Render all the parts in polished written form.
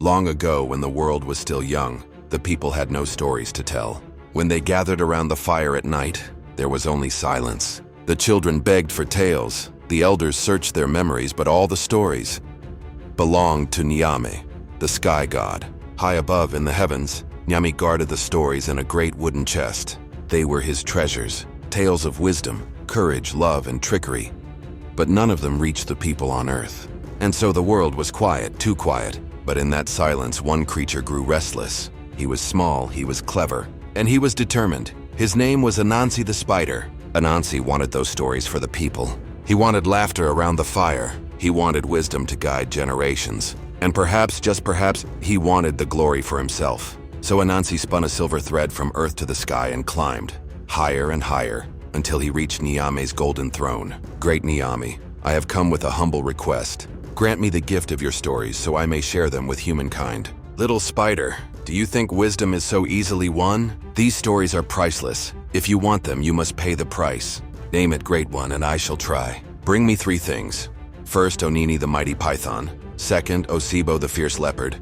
Long ago, when the world was still young, the people had no stories to tell. When they gathered around the fire at night, there was only silence. The children begged for tales, the elders searched their memories, but all the stories belonged to Nyame, the sky god. High above in the heavens, Nyame guarded the stories in a great wooden chest. They were his treasures, tales of wisdom, courage, love, and trickery. But none of them reached the people on earth. And so the world was quiet, too quiet. But in that silence, one creature grew restless. He was small, he was clever, and he was determined. His name was Anansi the Spider. Anansi wanted those stories for the people. He wanted laughter around the fire. He wanted wisdom to guide generations. And perhaps, just perhaps, he wanted the glory for himself. So Anansi spun a silver thread from earth to the sky and climbed, higher and higher, until he reached Nyame's golden throne. Great Nyame, I have come with a humble request. Grant me the gift of your stories so I may share them with humankind. Little spider, do you think wisdom is so easily won? These stories are priceless. If you want them, you must pay the price. Name it, great one, and I shall try. Bring me 3 things. First, Onini the mighty python. Second, Osibo the fierce leopard.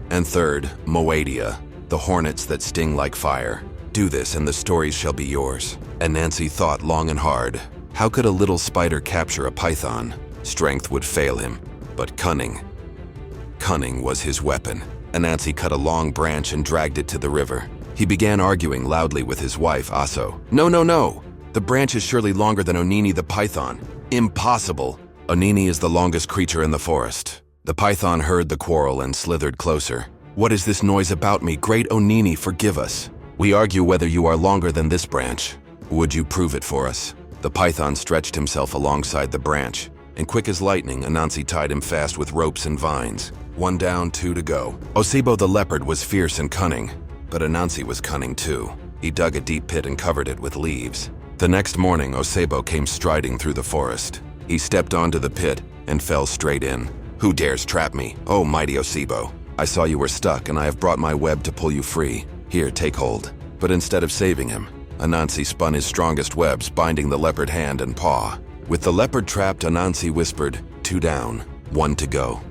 And third, Moadia, the hornets that sting like fire. Do this and the stories shall be yours. Anansi thought long and hard. How could a little spider capture a python? Strength would fail him, but cunning was his weapon. Anansi cut a long branch and dragged it to the river. He began arguing loudly with his wife, Aso. No, no, no! The branch is surely longer than Onini the python. Impossible! Onini is the longest creature in the forest. The python heard the quarrel and slithered closer. What is this noise about me? Great Onini, forgive us. We argue whether you are longer than this branch. Would you prove it for us? The python stretched himself alongside the branch, and quick as lightning, Anansi tied him fast with ropes and vines. 1 down, 2 to go. Osibo the leopard was fierce and cunning, but Anansi was cunning too. He dug a deep pit and covered it with leaves. The next morning, Osibo came striding through the forest. He stepped onto the pit and fell straight in. Who dares trap me? Oh, mighty Osibo. I saw you were stuck, and I have brought my web to pull you free. Here, take hold. But instead of saving him, Anansi spun his strongest webs, binding the leopard hand and paw. With the leopard trapped, Anansi whispered, 2 down, 1 to go.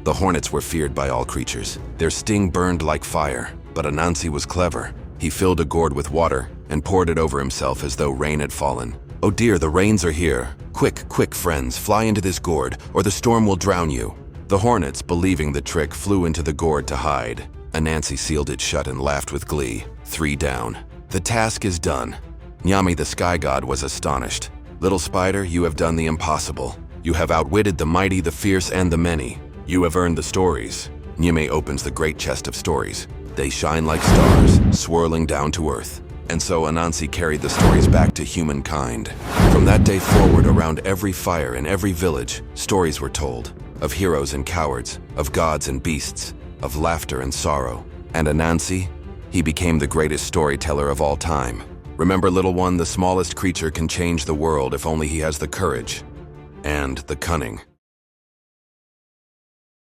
The hornets were feared by all creatures. Their sting burned like fire, but Anansi was clever. He filled a gourd with water and poured it over himself as though rain had fallen. Oh dear, the rains are here. Quick, quick, friends, fly into this gourd, or the storm will drown you. The hornets, believing the trick, flew into the gourd to hide. Anansi sealed it shut and laughed with glee. 3 down. The task is done. Nyame the sky god was astonished. Little spider, you have done the impossible. You have outwitted the mighty, the fierce, and the many. You have earned the stories. Nyame opens the great chest of stories. They shine like stars, swirling down to earth. And so Anansi carried the stories back to humankind. From that day forward, around every fire in every village, stories were told. Of heroes and cowards, of gods and beasts, of laughter and sorrow. And Anansi, he became the greatest storyteller of all time. Remember, little one, the smallest creature can change the world if only he has the courage and the cunning.